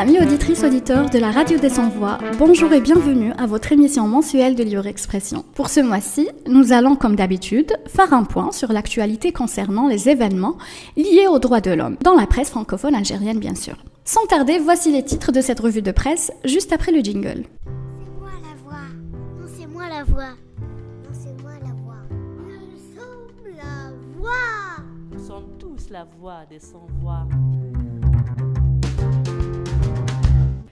Amis auditrices, auditeurs de la radio des Sans-Voix, bonjour et bienvenue à votre émission mensuelle de Libre Expression. Pour ce mois-ci, nous allons comme d'habitude faire un point sur l'actualité concernant les événements liés aux droits de l'homme, dans la presse francophone algérienne bien sûr. Sans tarder, voici les titres de cette revue de presse, juste après le jingle. C'est moi la voix, non c'est moi la voix, non c'est moi la voix. Nous sommes la voix. Nous sommes tous la voix des sans-voix.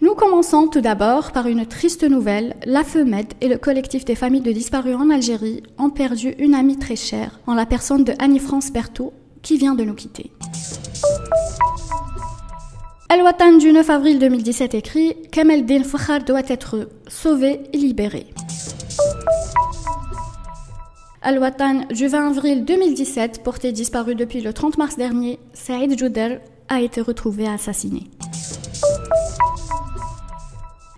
Nous commençons tout d'abord par une triste nouvelle. La FEMED et le collectif des familles de disparus en Algérie ont perdu une amie très chère, en la personne de Annie-France Berthaud, qui vient de nous quitter. El Watan du 9 avril 2017 écrit « Kamel Din Fakhar doit être sauvé et libéré ». El Watan du 20 avril 2017, porté disparu depuis le 30 mars dernier, Saïd Jouder a été retrouvé assassiné.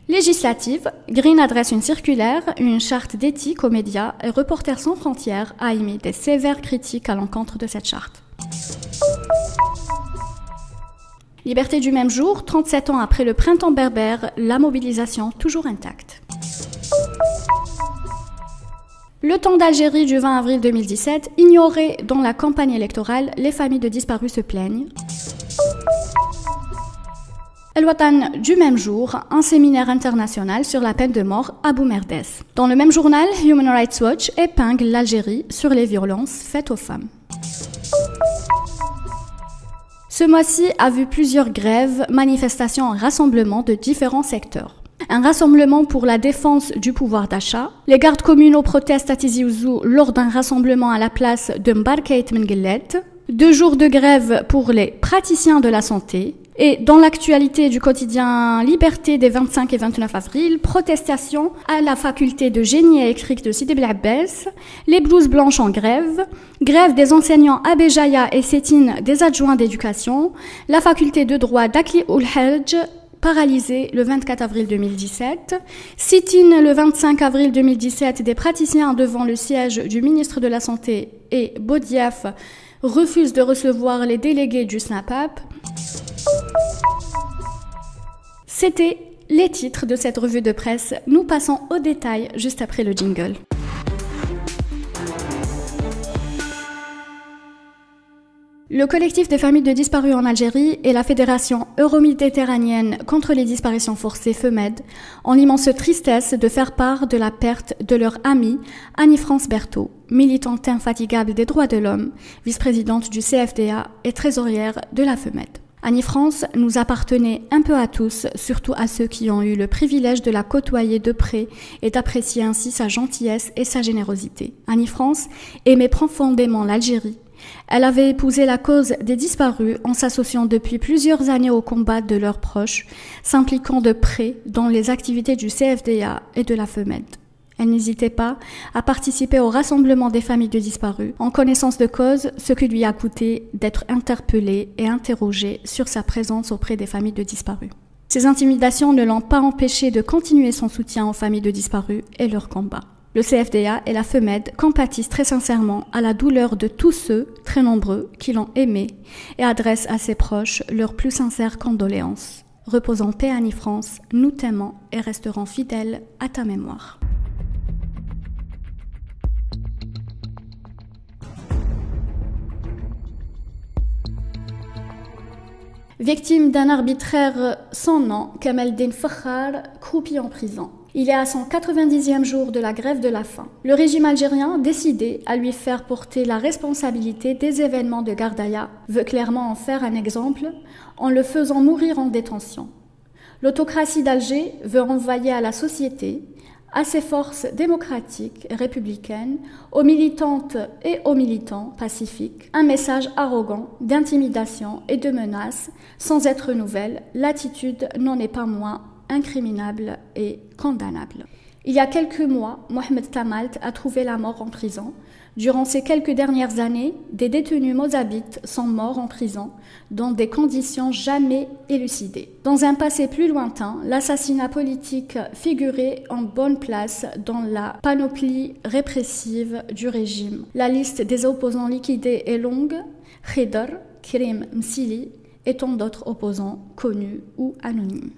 Législative, Green adresse une circulaire, une charte d'éthique aux médias et Reporters sans frontières a émis des sévères critiques à l'encontre de cette charte. Liberté du même jour, 37 ans après le printemps berbère, la mobilisation toujours intacte. Le temps d'Algérie du 20 avril 2017, ignoré dans la campagne électorale, les familles de disparus se plaignent. El Watan du même jour, un séminaire international sur la peine de mort à Boumerdès. Dans le même journal, Human Rights Watch épingle l'Algérie sur les violences faites aux femmes. Ce mois-ci a vu plusieurs grèves, manifestations et rassemblements de différents secteurs. Un rassemblement pour la défense du pouvoir d'achat. Les gardes communaux protestent à Tizi Ouzou lors d'un rassemblement à la place de Mbarkait Menguellet. 2 jours de grève pour les praticiens de la santé. Et dans l'actualité du quotidien Liberté des 25 et 29 avril, protestation à la faculté de génie électrique de Sidi Bel Abbès, les blouses blanches en grève, grève des enseignants à Béjaïa et Sétine des adjoints d'éducation, la faculté de droit d'Akli Oul Hadj, paralysée le 24 avril 2017, sit-in le 25 avril 2017 des praticiens devant le siège du ministre de la Santé et Bodiaf refusent de recevoir les délégués du SNAPAP. C'était les titres de cette revue de presse. Nous passons aux détails juste après le jingle. Le collectif des familles de disparus en Algérie et la Fédération euro-méditerranéenne contre les disparitions forcées FEMED ont l'immense tristesse de faire part de la perte de leur amie Annie-France Berthaud, militante infatigable des droits de l'homme, vice-présidente du CFDA et trésorière de la FEMED. Annie-France nous appartenait un peu à tous, surtout à ceux qui ont eu le privilège de la côtoyer de près et d'apprécier ainsi sa gentillesse et sa générosité. Annie-France aimait profondément l'Algérie. Elle avait épousé la cause des disparus en s'associant depuis plusieurs années au combat de leurs proches, s'impliquant de près dans les activités du CFDA et de la FEMED. Elle n'hésitait pas à participer au rassemblement des familles de disparus, en connaissance de cause, ce qui lui a coûté d'être interpellée et interrogée sur sa présence auprès des familles de disparus. Ces intimidations ne l'ont pas empêché de continuer son soutien aux familles de disparus et leur combat. Le CFDA et la FEMED compatissent très sincèrement à la douleur de tous ceux, très nombreux, qui l'ont aimé et adressent à ses proches leurs plus sincères condoléances. Repose en paix Annie-France, nous t'aimons et resterons fidèles à ta mémoire. Victime d'un arbitraire sans nom, Kamel Din Fakhar croupit en prison. Il est à son 90e jour de la grève de la faim. Le régime algérien, décidé à lui faire porter la responsabilité des événements de Gardaïa, veut clairement en faire un exemple en le faisant mourir en détention. L'autocratie d'Alger veut envoyer à la société, à ses forces démocratiques et républicaines, aux militantes et aux militants pacifiques, un message arrogant d'intimidation et de menace, sans être nouvelle, l'attitude n'en est pas moins incriminable et condamnable. Il y a quelques mois, Mohamed Tamalt a trouvé la mort en prison. Durant ces quelques dernières années, des détenus mozabites sont morts en prison dans des conditions jamais élucidées. Dans un passé plus lointain, l'assassinat politique figurait en bonne place dans la panoplie répressive du régime. La liste des opposants liquidés est longue. Khidr, Krim Msili, et tant d'autres opposants connus ou anonymes.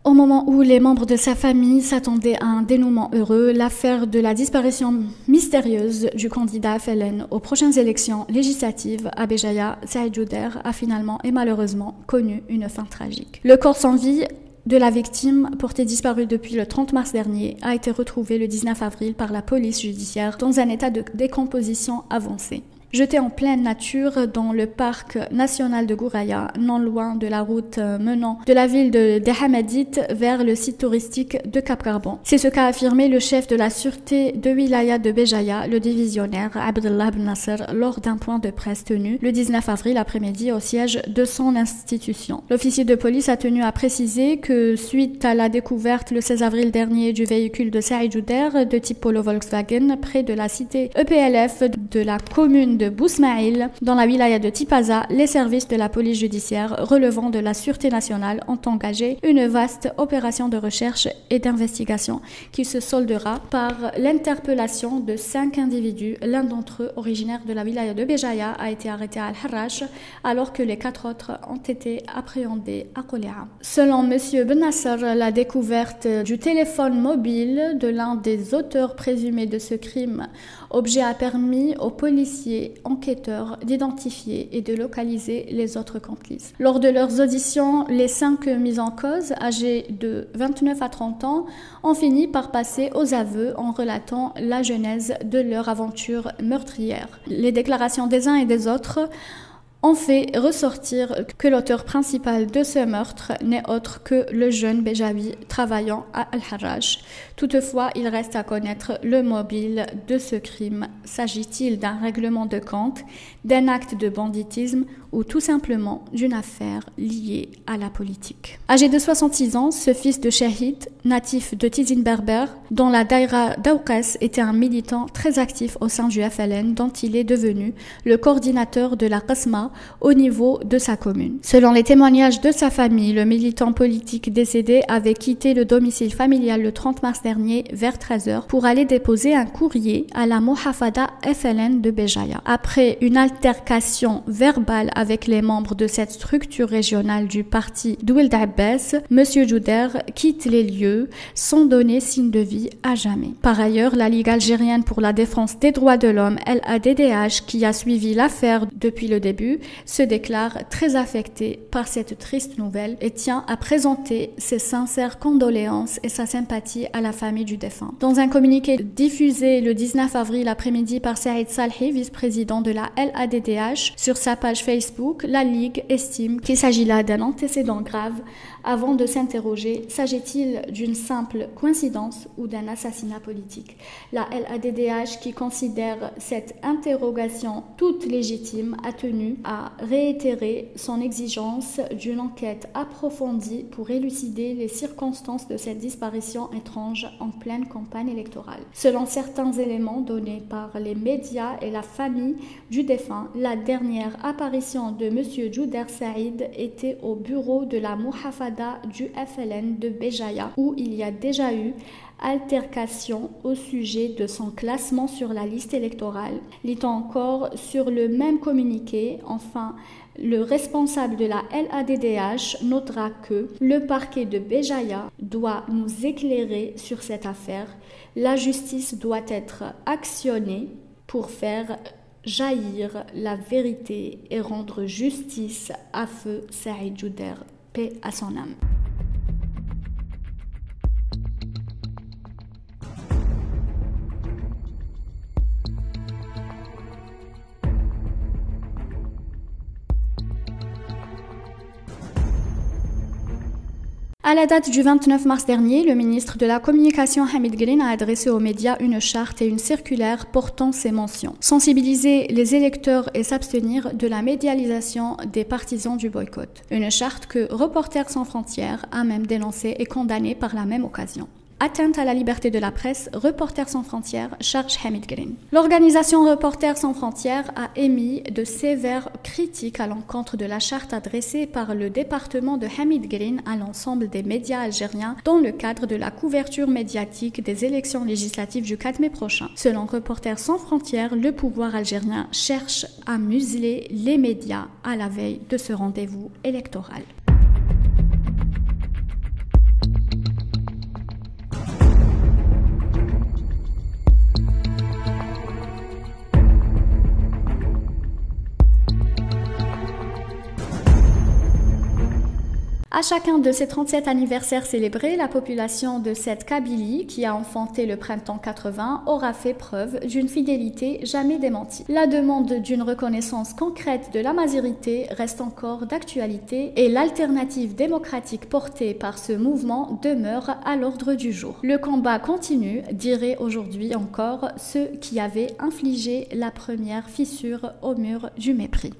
Au moment où les membres de sa famille s'attendaient à un dénouement heureux, l'affaire de la disparition mystérieuse du candidat FLN aux prochaines élections législatives à Béjaïa, Saïd Jouder, a finalement et malheureusement connu une fin tragique. Le corps sans vie de la victime, portée disparue depuis le 30 mars dernier, a été retrouvé le 19 avril par la police judiciaire dans un état de décomposition avancé. Jeté en pleine nature dans le parc national de Gouraya, non loin de la route menant de la ville de Hamadit vers le site touristique de Cap Carbon. C'est ce qu'a affirmé le chef de la sûreté de Wilaya de Béjaïa, le divisionnaire Abdullah Ben Nasser, lors d'un point de presse tenu le 19 avril après-midi au siège de son institution. L'officier de police a tenu à préciser que suite à la découverte le 16 avril dernier du véhicule de Saïd Jouder de type Polo Volkswagen près de la cité EPLF de la commune de Bousmaïl, dans la wilaya de Tipaza, les services de la police judiciaire relevant de la Sûreté nationale ont engagé une vaste opération de recherche et d'investigation qui se soldera par l'interpellation de 5 individus. L'un d'entre eux, originaire de la wilaya de Béjaïa, a été arrêté à Al-Harrach, alors que les 4 autres ont été appréhendés à Qoléa. Selon M. Ben Nasser, la découverte du téléphone mobile de l'un des auteurs présumés de ce crime objet a permis aux policiers enquêteurs d'identifier et de localiser les autres complices. Lors de leurs auditions, les 5 mis en cause, âgés de 29 à 30 ans, ont fini par passer aux aveux en relatant la genèse de leur aventure meurtrière. Les déclarations des uns et des autres ont fait ressortir que l'auteur principal de ce meurtre n'est autre que le jeune Béjaoui travaillant à Al-Harrach. Toutefois, il reste à connaître le mobile de ce crime. S'agit-il d'un règlement de compte, d'un acte de banditisme ou tout simplement d'une affaire liée à la politique? Âgé de 66 ans, ce fils de Shahid, natif de Tizine Berber, dont la Daïra d'Aoukas était un militant très actif au sein du FLN, dont il est devenu le coordinateur de la Qasma au niveau de sa commune. Selon les témoignages de sa famille, le militant politique décédé avait quitté le domicile familial le 30 mars dernier vers 13h pour aller déposer un courrier à la Mohafada FLN de Béjaïa. Après une altercation verbale avec les membres de cette structure régionale du parti d'Oueld Abbas, M. Jouder quitte les lieux sans donner signe de vie à jamais. Par ailleurs, la Ligue algérienne pour la défense des droits de l'homme, LADDH, qui a suivi l'affaire depuis le début, se déclare très affectée par cette triste nouvelle et tient à présenter ses sincères condoléances et sa sympathie à la famille du défunt. Dans un communiqué diffusé le 19 avril après-midi par Saïd Salhi, vice-président de la LADDH, sur sa page Facebook, la Ligue estime qu'il s'agit là d'un antécédent grave. Avant de s'interroger, s'agit-il d'une simple coïncidence ou d'un assassinat politique? La LADDH, qui considère cette interrogation toute légitime, a tenu à réitérer son exigence d'une enquête approfondie pour élucider les circonstances de cette disparition étrange en pleine campagne électorale. Selon certains éléments donnés par les médias et la famille du défunt, la dernière apparition de M. Jouder Saïd était au bureau de la Mohafada du FLN de Béjaïa, où il y a déjà eu altercation au sujet de son classement sur la liste électorale. Lit-on encore sur le même communiqué, enfin, le responsable de la LADDH notera que le parquet de Béjaïa doit nous éclairer sur cette affaire. La justice doit être actionnée pour faire jaillir la vérité et rendre justice à feu Saïd Jouder. Paix à son âme. À la date du 29 mars dernier, le ministre de la Communication Hamid Green a adressé aux médias une charte et une circulaire portant ces mentions. Sensibiliser les électeurs et s'abstenir de la médialisation des partisans du boycott. Une charte que Reporters sans frontières a même dénoncée et condamnée par la même occasion. atteinte à la liberté de la presse, Reporters sans frontières charge Hamid Green. L'organisation Reporters sans frontières a émis de sévères critiques à l'encontre de la charte adressée par le département de Hamid Green à l'ensemble des médias algériens dans le cadre de la couverture médiatique des élections législatives du 4 mai prochain. Selon Reporters sans frontières, le pouvoir algérien cherche à museler les médias à la veille de ce rendez-vous électoral. À chacun de ces 37 anniversaires célébrés, la population de cette Kabylie, qui a enfanté le printemps 80, aura fait preuve d'une fidélité jamais démentie. La demande d'une reconnaissance concrète de la mazirité reste encore d'actualité et l'alternative démocratique portée par ce mouvement demeure à l'ordre du jour. Le combat continue, diraient aujourd'hui encore ceux qui avaient infligé la première fissure au mur du mépris.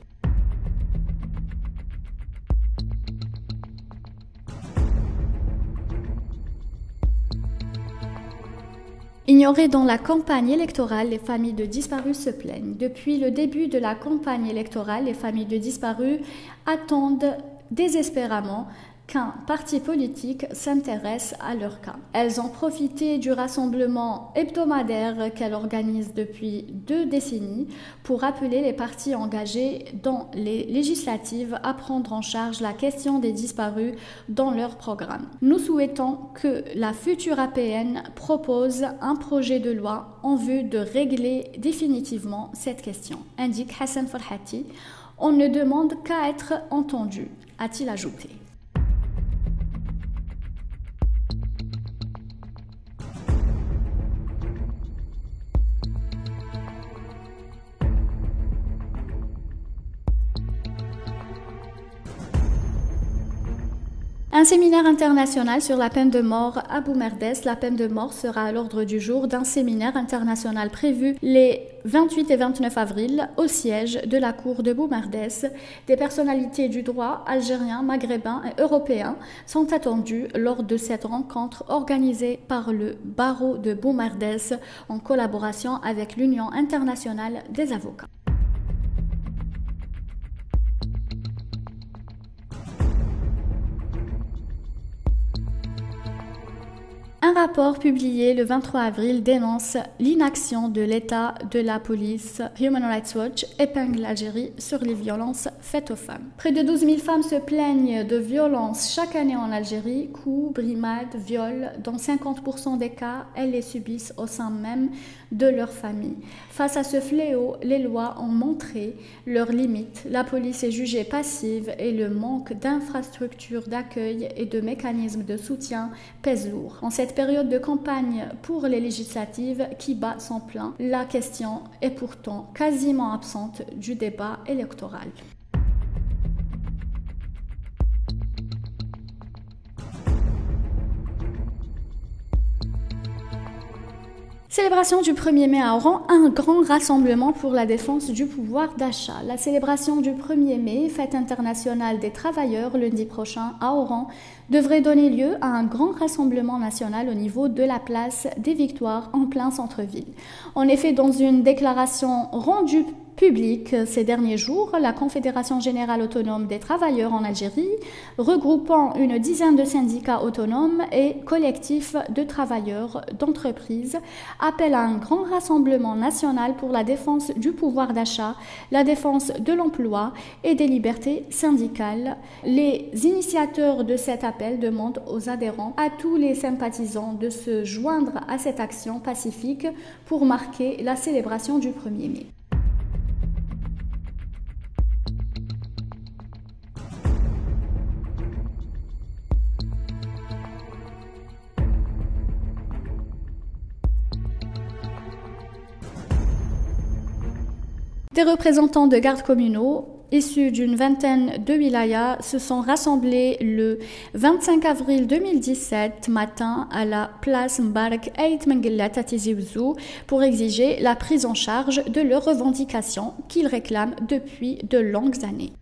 Ignorées dans la campagne électorale, les familles de disparus se plaignent. Depuis le début de la campagne électorale, les familles de disparus attendent désespérément qu'un parti politique s'intéresse à leur cas. Elles ont profité du rassemblement hebdomadaire qu'elle organise depuis 2 décennies pour appeler les partis engagés dans les législatives à prendre en charge la question des disparus dans leur programme. Nous souhaitons que la future APN propose un projet de loi en vue de régler définitivement cette question, indique Hassan Farhati. On ne demande qu'à être entendu, a-t-il ajouté. Un séminaire international sur la peine de mort à Boumerdès. La peine de mort sera à l'ordre du jour d'un séminaire international prévu les 28 et 29 avril au siège de la cour de Boumerdès. Des personnalités du droit algérien, maghrébin et européen sont attendues lors de cette rencontre organisée par le barreau de Boumerdès en collaboration avec l'Union internationale des avocats. Un rapport publié le 23 avril dénonce l'inaction de l'État, de la police. Human Rights Watch épingle l'Algérie sur les violences faites aux femmes. Près de 12 000 femmes se plaignent de violences chaque année en Algérie, coups, brimades, viols. Dans 50% des cas, elles les subissent au sein même de leur famille. Face à ce fléau, les lois ont montré leurs limites. La police est jugée passive et le manque d'infrastructures d'accueil et de mécanismes de soutien pèse lourd. En cette période de campagne pour les législatives qui bat son plein, la question est pourtant quasiment absente du débat électoral. Célébration du 1er mai à Oran, un grand rassemblement pour la défense du pouvoir d'achat. La célébration du 1er mai, fête internationale des travailleurs, lundi prochain à Oran, devrait donner lieu à un grand rassemblement national au niveau de la place des Victoires en plein centre-ville. En effet, dans une déclaration rendue publique ces derniers jours, la Confédération générale autonome des travailleurs en Algérie, regroupant une dizaine de syndicats autonomes et collectifs de travailleurs d'entreprises, appelle à un grand rassemblement national pour la défense du pouvoir d'achat, la défense de l'emploi et des libertés syndicales. Les initiateurs de cet appel demandent aux adhérents, à tous les sympathisants, de se joindre à cette action pacifique pour marquer la célébration du 1er mai. Des représentants de gardes communaux issus d'une vingtaine de wilayas se sont rassemblés le 25 avril 2017 matin à la place Mbarak Ait Menguela Tizi Ouzou pour exiger la prise en charge de leurs revendications qu'ils réclament depuis de longues années.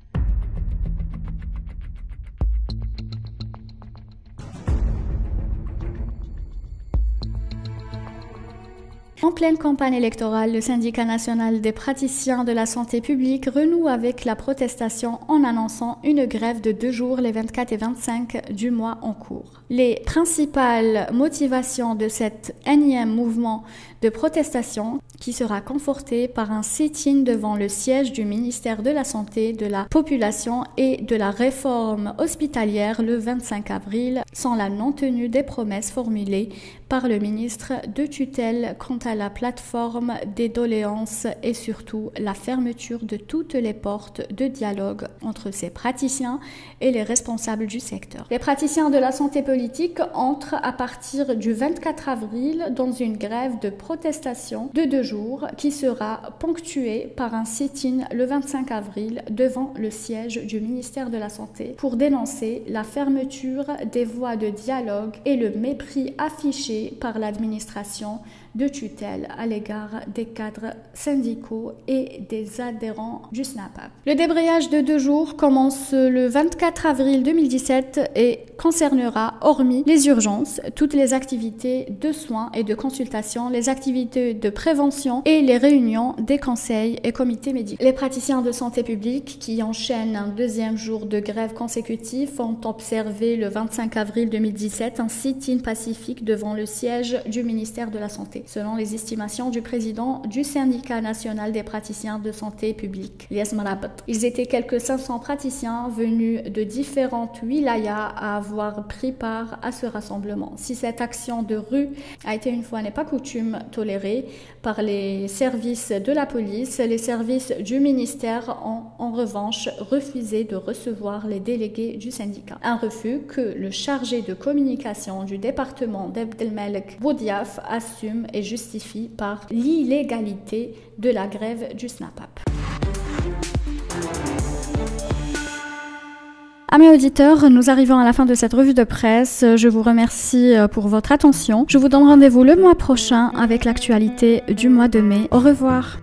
En pleine campagne électorale, le syndicat national des praticiens de la santé publique renoue avec la protestation en annonçant une grève de 2 jours les 24 et 25 du mois en cours. Les principales motivations de cet énième mouvement de protestation, qui sera conforté par un sit-in devant le siège du ministère de la Santé, de la Population et de la Réforme hospitalière le 25 avril, sans la non-tenue des promesses formulées par le ministre de tutelle quant à la plateforme des doléances et surtout la fermeture de toutes les portes de dialogue entre ces praticiens et les responsables du secteur. Les praticiens de la santé politique entrent à partir du 24 avril dans une grève de protestation de 2 jours qui sera ponctuée par un sit-in le 25 avril devant le siège du ministère de la Santé pour dénoncer la fermeture des voies de dialogue et le mépris affiché par l'administration de tutelle à l'égard des cadres syndicaux et des adhérents du SNAPAP. Le débrayage de 2 jours commence le 24 avril 2017 et concernera, hormis les urgences, toutes les activités de soins et de consultation, les activités de prévention et les réunions des conseils et comités médicaux. Les praticiens de santé publique qui enchaînent un 2e jour de grève consécutif ont observé le 25 avril 2017 un sit-in pacifique devant le siège du ministère de la Santé. Selon les estimations du président du syndicat national des praticiens de santé publique, Lies Marabat, ils étaient quelques 500 praticiens venus de différentes wilayas à avoir pris part à ce rassemblement. Si cette action de rue a été une fois n'est pas coutume tolérée par les services de la police, les services du ministère ont en revanche refusé de recevoir les délégués du syndicat. Un refus que le chargé de communication du département d'Abdelmalek Boudiaf assume et justifie par l'illégalité de la grève du SNAPAP. Amis auditeurs, nous arrivons à la fin de cette revue de presse. Je vous remercie pour votre attention. Je vous donne rendez-vous le mois prochain avec l'actualité du mois de mai. Au revoir.